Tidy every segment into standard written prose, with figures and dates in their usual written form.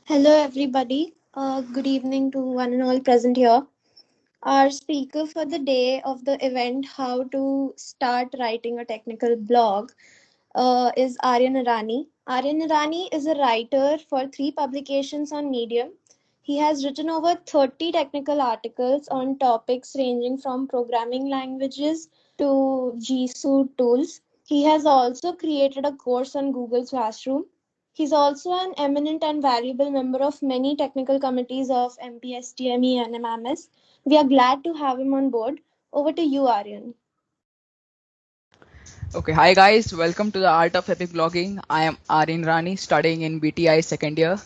Hello, everybody. Good evening to one and all present here. Our speaker for the day of the event, How to Start Writing a Technical Blog, is Aryan Irani. Aryan Irani is a writer for 3 publications on Medium. He has written over 30 technical articles on topics ranging from programming languages to G Suite tools. He has also created a course on Google Classroom. He's also an eminent and valuable member of many technical committees of MPSTME and MMS. We are glad to have him on board. Over to you, Aryan. Okay, hi guys, welcome to the Art of Epic Blogging. I am Aryan Irani, studying in BTI second year.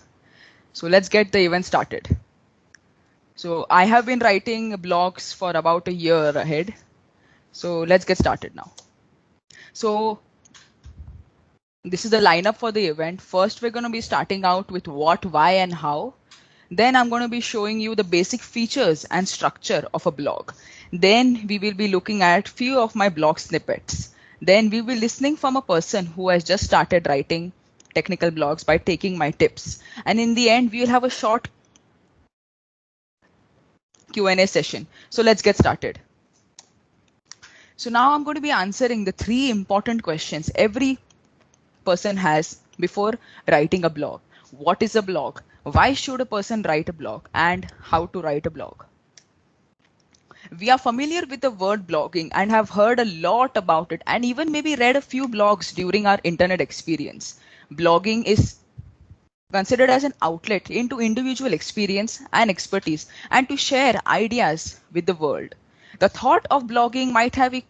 So let's get the event started. So I have been writing blogs for about a year ahead. So let's get started now. So this is the lineup for the event. First, we're going to be starting out with what, why, and how. Then I'm going to be showing you the basic features and structure of a blog. Then we will be looking at few of my blog snippets. Then we will be listening from a person who has just started writing technical blogs by taking my tips. And in the end, we will have a short Q&A session. So let's get started. So now I'm going to be answering the 3 important questions every person has before writing a blog. What is a blog? Why should a person write a blog? And how to write a blog? We are familiar with the word blogging and have heard a lot about it and even maybe read a few blogs during our internet experience. Blogging is considered as an outlet into individual experience and expertise and to share ideas with the world. The thought of blogging might have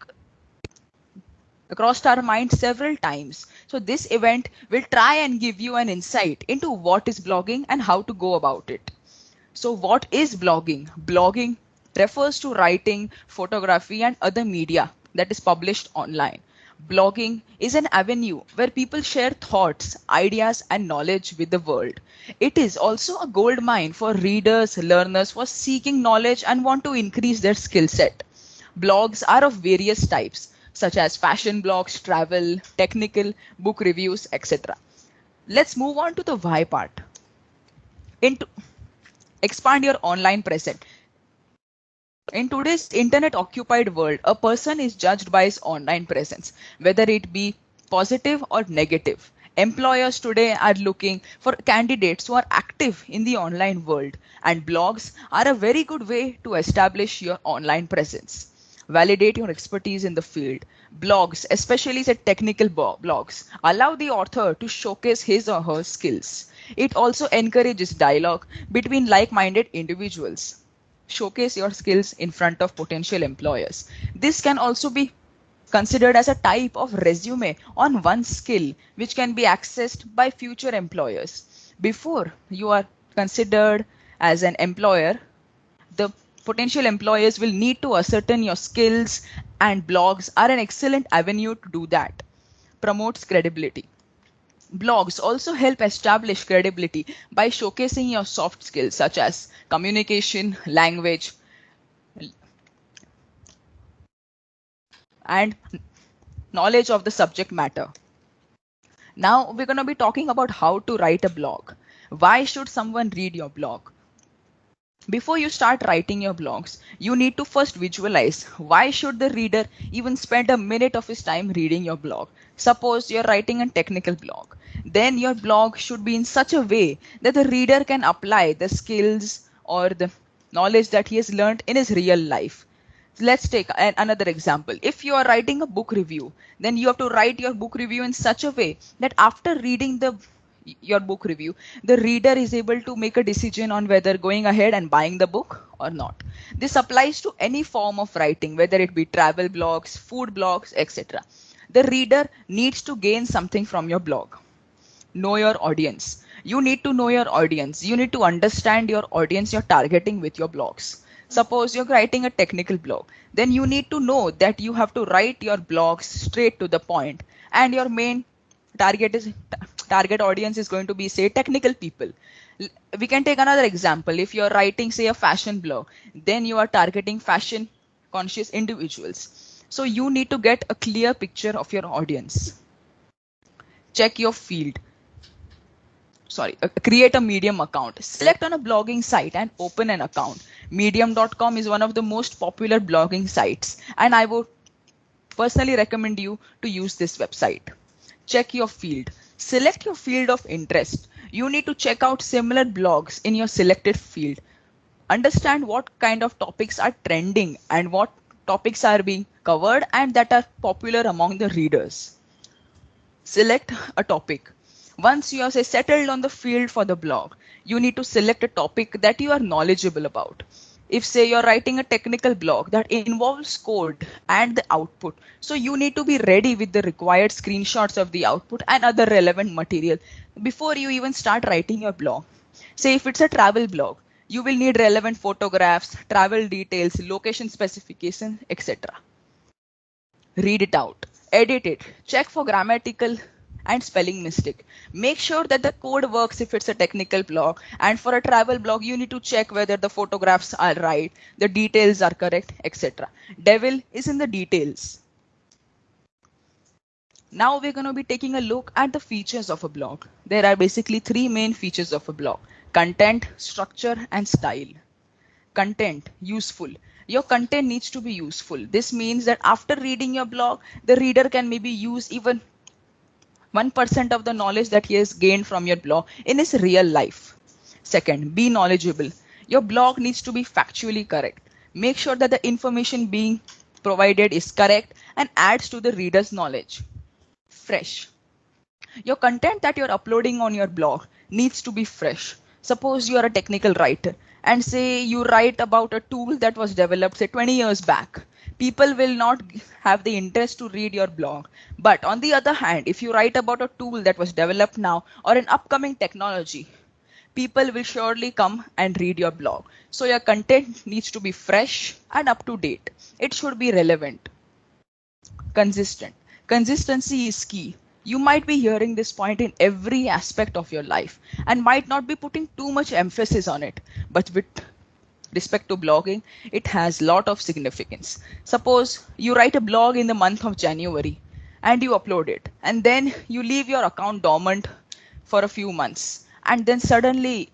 crossed our mind several times. So this event will try and give you an insight into what is blogging and how to go about it. So what is blogging? Blogging refers to writing, photography, and other media that is published online. Blogging is an avenue where people share thoughts, ideas, and knowledge with the world. It is also a gold mine for readers, learners who are seeking knowledge and want to increase their skill set. Blogs are of various types, such as fashion blogs, travel, technical, book reviews, etc. Let's move on to the why part. Into expand your online presence. In today's internet occupied world, a person is judged by his online presence, whether it be positive or negative. Employers today are looking for candidates who are active in the online world, and blogs are a very good way to establish your online presence. Validate your expertise in the field. Blogs, especially the technical blogs, allow the author to showcase his or her skills. It also encourages dialogue between like minded individuals. Showcase your skills in front of potential employers. This can also be considered as a type of resume on one skill which can be accessed by future employers. Before you are considered as an employer, the potential employers will need to ascertain your skills, and blogs are an excellent avenue to do that. Promotes credibility. Blogs also help establish credibility by showcasing your soft skills such as communication, language, and knowledge of the subject matter. Now we're going to be talking about how to write a blog. Why should someone read your blog? Before you start writing your blogs, you need to first visualize why should the reader even spend a minute of his time reading your blog. Suppose you're writing a technical blog. Then your blog should be in such a way that the reader can apply the skills or the knowledge that he has learned in his real life. Let's take another example. If you are writing a book review, then you have to write your book review in such a way that after reading your book review, the reader is able to make a decision on whether going ahead and buying the book or not. This applies to any form of writing, whether it be travel blogs, food blogs, etc. The reader needs to gain something from your blog. Know your audience. You need to know your audience. You need to understand your audience you're targeting with your blogs. Suppose you're writing a technical blog, then you need to know that you have to write your blogs straight to the point, and your main target is target audience is going to be, say, technical people. We can take another example. If you're writing, say, a fashion blog, then you are targeting fashion conscious individuals. So you need to get a clear picture of your audience. Check your field. create a Medium account. Select on a blogging site and open an account. Medium.com is one of the most popular blogging sites, and I would personally recommend you to use this website. Check your field. Select your field of interest. You need to check out similar blogs in your selected field. Understand what kind of topics are trending and what topics are being covered and that are popular among the readers. Select a topic. Once you are say, settled on the field for the blog, you need to select a topic that you are knowledgeable about. If say you're writing a technical blog that involves code and the output, so you need to be ready with the required screenshots of the output and other relevant material before you even start writing your blog. Say if it's a travel blog, you will need relevant photographs, travel details, location specifications, etc. Read it out, edit it, check for grammatical and spelling mistake. Make sure that the code works if it's a technical blog, and for a travel blog you need to check whether the photographs are right, the details are correct, etc. Devil is in the details. Now we're going to be taking a look at the features of a blog. There are basically three main features of a blog: content, structure, and style. Content, useful. Your content needs to be useful. This means that after reading your blog, the reader can maybe use even 1% of the knowledge that he has gained from your blog in his real life. Second, be knowledgeable. Your blog needs to be factually correct. Make sure that the information being provided is correct and adds to the reader's knowledge. Fresh. Your content that you're uploading on your blog needs to be fresh. Suppose you are a technical writer and say you write about a tool that was developed say 20 years back. People will not have the interest to read your blog. But on the other hand, if you write about a tool that was developed now or an upcoming technology, people will surely come and read your blog. So your content needs to be fresh and up to date. It should be relevant. Consistent. Consistency is key. You might be hearing this point in every aspect of your life and might not be putting too much emphasis on it. But with respect to blogging, it has lot of significance. Suppose you write a blog in the month of January and you upload it, and then you leave your account dormant for a few months, and then suddenly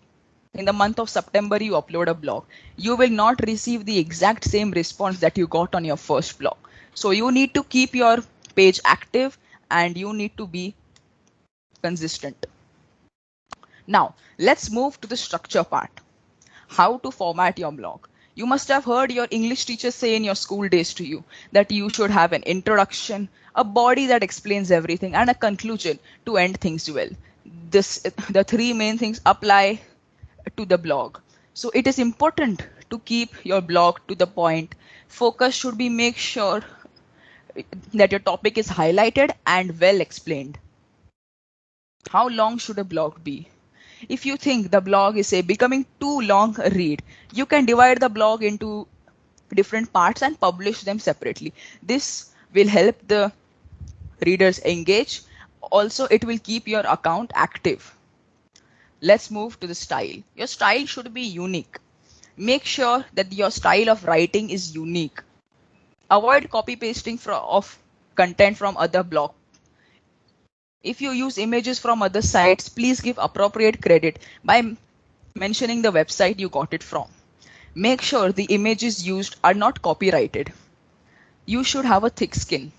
in the month of September you upload a blog. You will not receive the exact same response that you got on your first blog. So you need to keep your page active and you need to be consistent. Now let's move to the structure part. How to format your blog. You must have heard your English teacher say in your school days to you that you should have an introduction, a body that explains everything, and a conclusion to end things well. The three main things apply to the blog. So it is important to keep your blog to the point. Focus should be make sure that your topic is highlighted and well explained. How long should a blog be? If you think the blog is say becoming too long a read, you can divide the blog into different parts and publish them separately. This will help the readers engage. Also, it will keep your account active. Let's move to the style. Your style should be unique. Make sure that your style of writing is unique. Avoid copy pasting of content from other blog. If you use images from other sites, please give appropriate credit by mentioning the website you got it from. Make sure the images used are not copyrighted. You should have a thick skin.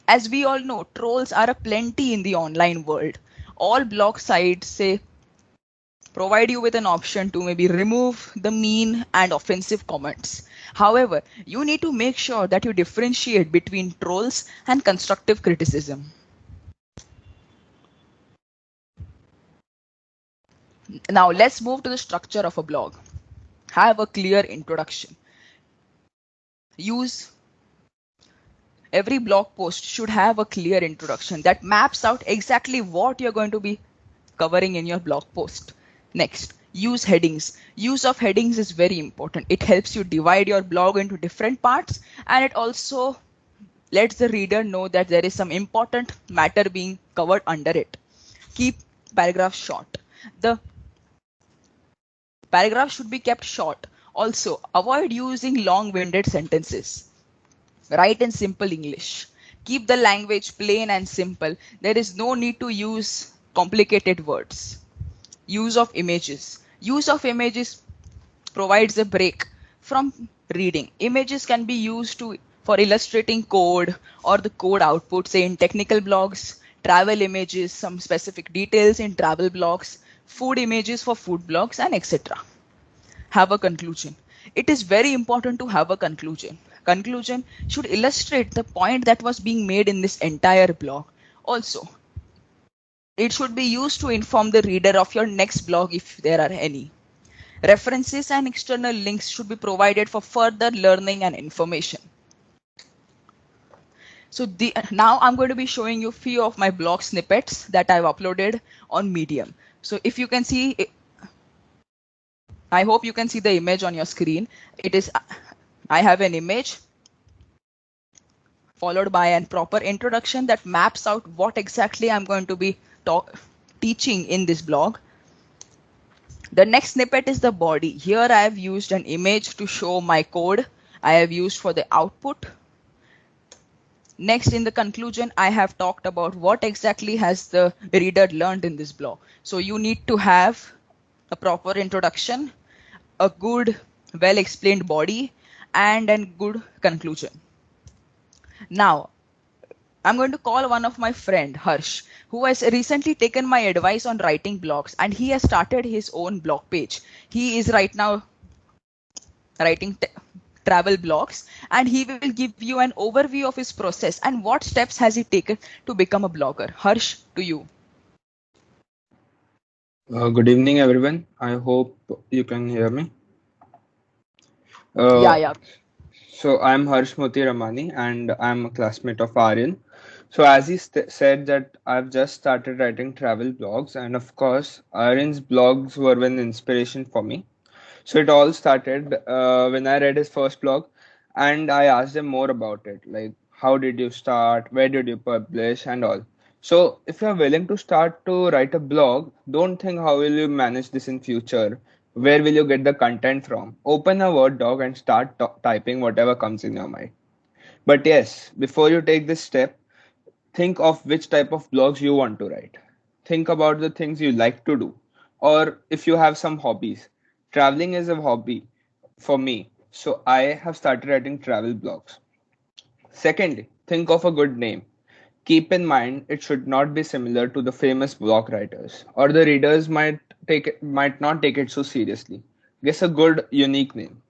As we all know, trolls are a plenty in the online world. All blog sites say provide you with an option to maybe remove the mean and offensive comments. However, you need to make sure that you differentiate between trolls and constructive criticism. Now let's move to the structure of a blog. Have a clear introduction. Every blog post should have a clear introduction that maps out exactly what you're going to be covering in your blog post. Next, use headings. Use of headings is very important. It helps you divide your blog into different parts, and it also lets the reader know that there is some important matter being covered under it. Keep paragraphs short. The paragraph should be kept short. Also, avoid using long-winded sentences. Write in simple English. Keep the language plain and simple. There is no need to use complicated words. Use of images. Use of images provides a break from reading. Images can be used to for illustrating code or the code output, say in technical blogs, travel images, some specific details in travel blogs, food images for food blogs, and etc. Have a conclusion. It is very important to have a conclusion. Conclusion should illustrate the point that was being made in this entire blog. Also, it should be used to inform the reader of your next blog if there are any. References and external links should be provided for further learning and information. So now I'm going to be showing you a few of my blog snippets that I've uploaded on Medium. So if you can see, I hope you can see the image on your screen. I have an image followed by a proper introduction that maps out what exactly I'm going to be teaching in this blog. The next snippet is the body. Here I have used an image to show my code I have used for the output. Next, in the conclusion, I have talked about what exactly has the reader learned in this blog. So you need to have a proper introduction, a good, well-explained body, and a good conclusion. Now, I'm going to call one of my friend, Harsh, who has recently taken my advice on writing blogs, and he has started his own blog page. He is right now writing travel blogs, and he will give you an overview of his process and what steps has he taken to become a blogger. Harsh, to you. Good evening, everyone. I hope you can hear me. Yeah, Uh, yeah. so I'm Harishmothi Ramani, and I'm a classmate of Aryan. So as he said that I've just started writing travel blogs, and of course, Aryan's blogs were an inspiration for me. So it all started when I read his first blog, and I asked him more about it, like how did you start, where did you publish, and all. So if you're willing to start to write a blog, don't think how will you manage this in future, where will you get the content from. Open a Word doc and start typing whatever comes in your mind. But yes, before you take this step, think of which type of blogs you want to write. Think about the things you like to do, or if you have some hobbies. Traveling is a hobby for me, so I have started writing travel blogs. Secondly, think of a good name. Keep in mind it should not be similar to the famous blog writers, or the readers might not take it so seriously. Guess a good unique name.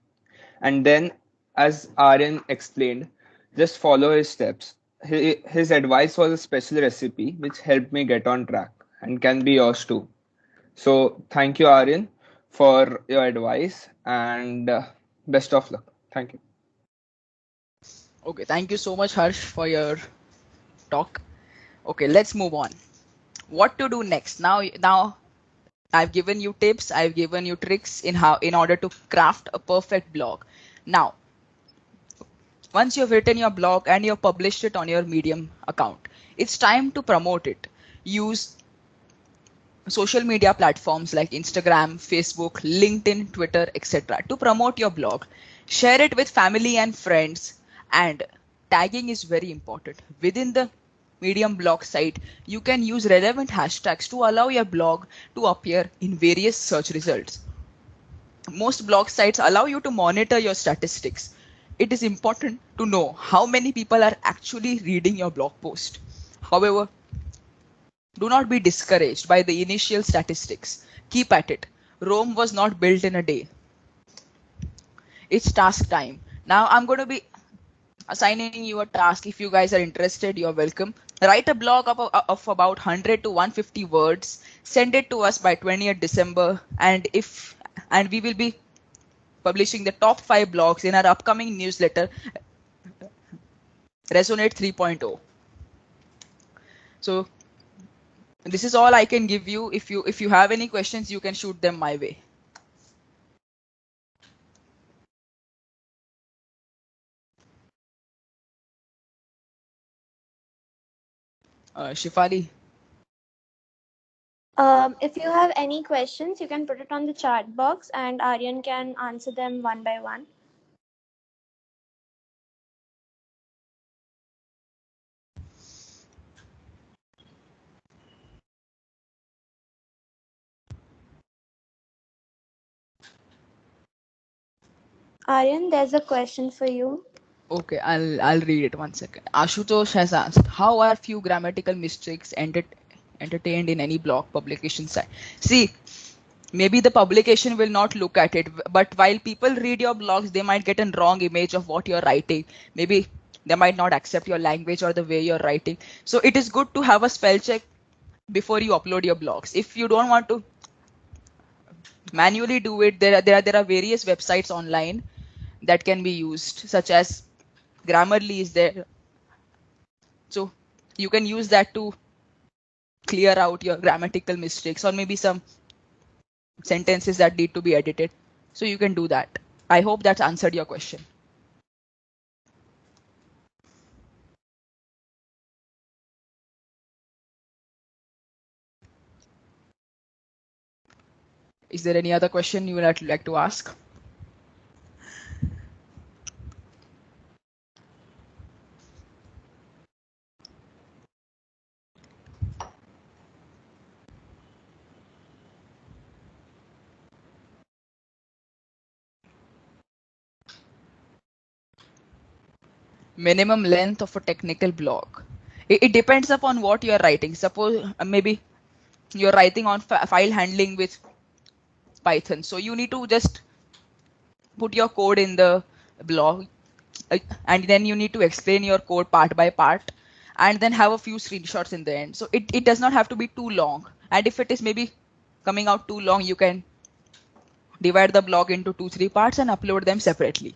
And then, as Aryan explained, just follow his steps. His advice was a special recipe which helped me get on track and can be yours too. So, thank you, Aryan, for your advice and best of luck. Thank you. Okay, thank you so much, Harsh, for your talk. Okay, let's move on. What to do next? Now I've given you tips, I've given you tricks in order to craft a perfect blog. Now, once you've written your blog and you've published it on your Medium account, it's time to promote it. Use social media platforms like Instagram, Facebook, LinkedIn, Twitter, etc. to promote your blog. Share it with family and friends, and tagging is very important. Within the Medium blog site, you can use relevant hashtags to allow your blog to appear in various search results. Most blog sites allow you to monitor your statistics. It is important to know how many people are actually reading your blog post. However, do not be discouraged by the initial statistics. Keep at it. Rome was not built in a day. It's task time. Now I'm going to be assigning you a task. If you guys are interested, you're welcome. Write a blog of about 100 to 150 words. Send it to us by 20th December, and we will be publishing the top 5 blogs in our upcoming newsletter, Resonate 3.0. So this is all I can give you. If you have any questions, you can shoot them my way. Shifali. If you have any questions, you can put it on the chat box and Aryan can answer them one by one. Aryan, there's a question for you. Okay, I'll read it one second. Ashutosh has asked, how are few grammatical mistakes entertained in any blog publication site? See, maybe the publication will not look at it, but while people read your blogs, they might get a wrong image of what you're writing. Maybe they might not accept your language or the way you're writing. So it is good to have a spell check before you upload your blogs. If you don't want to manually do it, there are various websites online that can be used, such as Grammarly is there. So you can use that to clear out your grammatical mistakes or maybe some sentences that need to be edited. So you can do that. I hope that's answered your question. Is there any other question you would like to ask? Minimum length of a technical blog. It depends upon what you're writing. Suppose maybe you're writing on file handling with Python. So you need to just put your code in the blog, uh, and then you need to explain your code part by part and then have a few screenshots in the end. So it does not have to be too long. And if it is maybe coming out too long, you can divide the blog into 2-3 parts and upload them separately.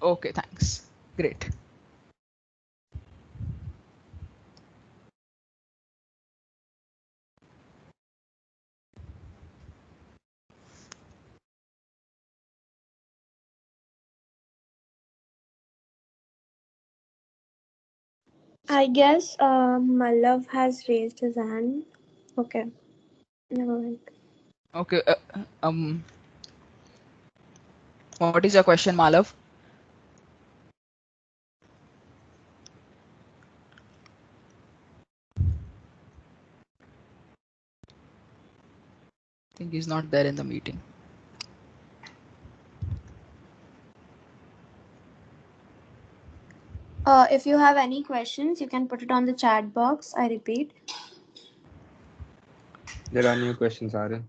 Okay, thanks. Great. I guess Mallav has raised his hand. Okay, never mind. Okay. What is your question, Malav? I think he's not there in the meeting. If you have any questions, you can put it on the chat box. I repeat. There are new questions, Aryan.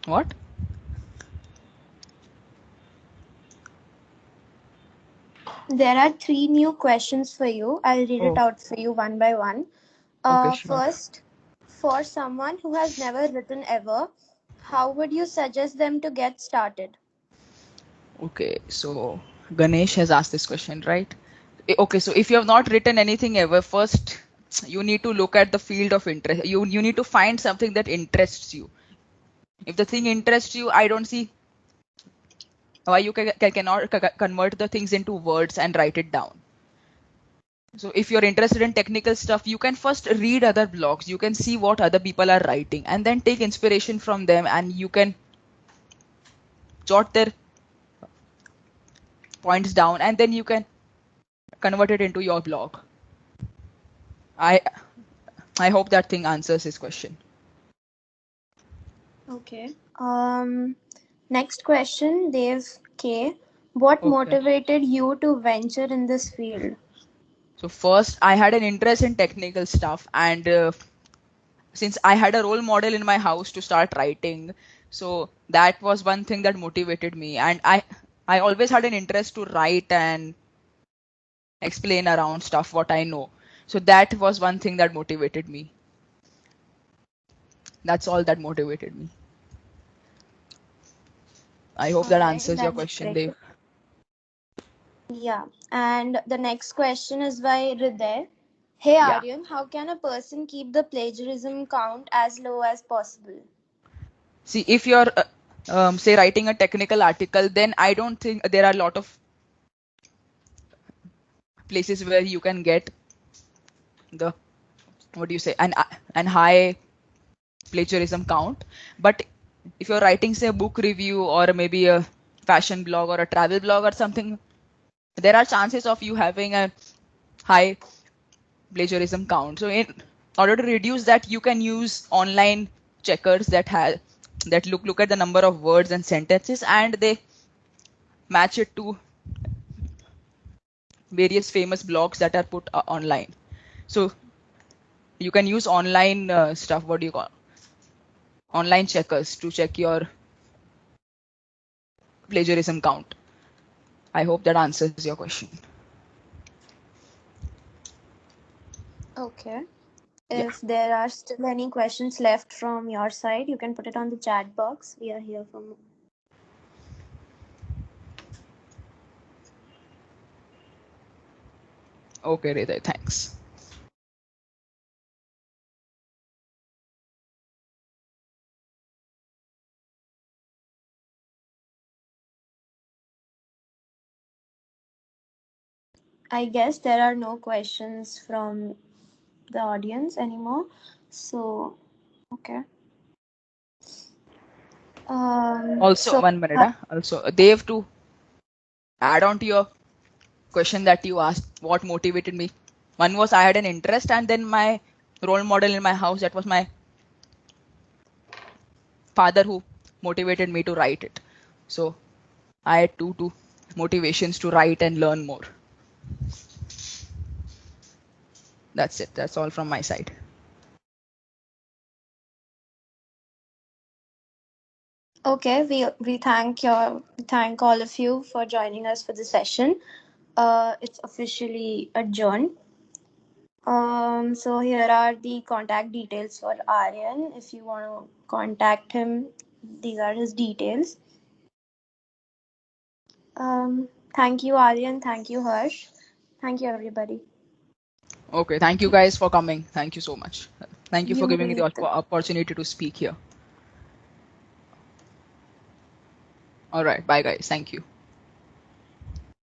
What? There are three new questions for you. I'll read it Oh, out for you one by one. okay, sure. First, for someone who has never written ever, how would you suggest them to get started? Okay, so Ganesh has asked this question, right? Okay, so if you have not written anything ever, first you need to look at the field of interest. You need to find something that interests you. If the thing interests you, I don't see why you cannot convert the things into words and write it down. So if you're interested in technical stuff, you can first read other blogs. You can see what other people are writing and then take inspiration from them, and you can jot their points down and then you can convert it into your blog. I I hope that thing answers his question. Okay. Next question, Dave K. What Okay. motivated you to venture in this field? So first, I had an interest in technical stuff, and since I had a role model in my house to start writing, so that was one thing that motivated me. And I always had an interest to write and explain around stuff what I know. So that was one thing that motivated me. That's all that motivated me. I hope that Alright, answers your that's question, great. Dave. Yeah. And the next question is by Hriday. Hey Yeah. Aryan, how can a person keep the plagiarism count as low as possible? See, if you're say writing a technical article, then I don't think there are a lot of places where you can get the what do you say an high plagiarism count. But if you're writing, say, a book review or maybe a fashion blog or a travel blog or something, there are chances of you having a high plagiarism count. So in order to reduce that, you can use online checkers that look at the number of words and sentences, and they match it to various famous blogs that are put online. So you can use online stuff. What do you call online checkers to check your plagiarism count. I hope that answers your question. Okay. Yeah. If there are still any questions left from your side, you can put it on the chat box. We are here for more. Okay, Hriday, thanks. I guess there are no questions from the audience anymore. So, okay. Also, So, 1 minute. Huh? Also, Dev, to add on to your question that you asked, what motivated me? One was I had an interest, and then my role model in my house, that was my father who motivated me to write it. So I had two motivations to write and learn more. That's it. That's all from my side. okay, we thank all of you for joining us for the session. It's officially adjourned. So here are the contact details for Aryan. If you want to contact him, these are his details. Thank you, Aryan. Thank you, Harsh. Thank you, everybody. Okay. Thank you guys for coming. Thank you so much. Thank you for You giving me the welcome. opportunity to speak here. All right. Bye, guys. Thank you.